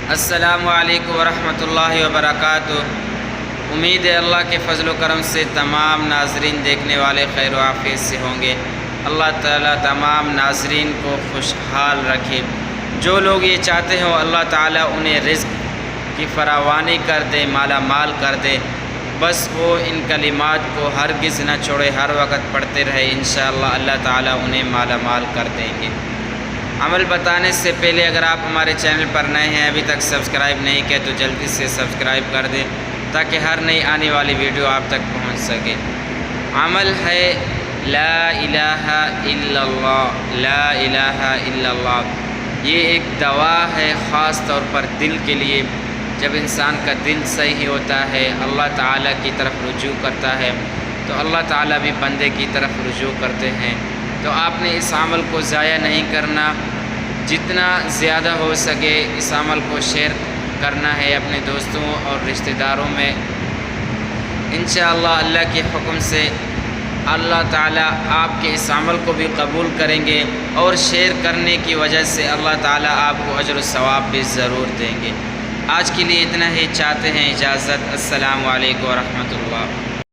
السلام علیکم ورحمۃ اللہ وبرکاتہ۔ امید ہے اللہ کے فضل و کرم سے تمام ناظرین دیکھنے والے خیر و عافیت سے ہوں گے۔ اللہ تعالیٰ تمام ناظرین کو خوشحال رکھے۔ جو لوگ یہ چاہتے ہوں اللہ تعالیٰ انہیں رزق کی فراوانی کر دے، مالا مال کر دے، بس وہ ان کلمات کو ہرگز نہ چھوڑے، ہر وقت پڑھتے رہے، انشاءاللہ اللہ تعالیٰ انہیں مالا مال کر دیں گے۔ عمل بتانے سے پہلے اگر آپ ہمارے چینل پر نئے ہیں، ابھی تک سبسکرائب نہیں کیا تو جلدی سے سبسکرائب کر دیں تاکہ ہر نئی آنے والی ویڈیو آپ تک پہنچ سکے۔ عمل ہے لا الہ الا اللہ، لا الہ الا اللہ۔ یہ ایک دوا ہے خاص طور پر دل کے لیے۔ جب انسان کا دل صحیح ہوتا ہے، اللہ تعالیٰ کی طرف رجوع کرتا ہے تو اللہ تعالیٰ بھی بندے کی طرف رجوع کرتے ہیں۔ تو آپ نے اس عمل کو ضائع نہیں کرنا، جتنا زیادہ ہو سکے اس عمل کو شیئر کرنا ہے اپنے دوستوں اور رشتہ داروں میں۔ انشاءاللہ اللہ کے حکم سے اللہ تعالیٰ آپ کے اس عمل کو بھی قبول کریں گے اور شیئر کرنے کی وجہ سے اللہ تعالیٰ آپ کو اجر و ثواب بھی ضرور دیں گے۔ آج کے لیے اتنا ہی، چاہتے ہیں اجازت۔ السلام علیکم ورحمۃ اللہ۔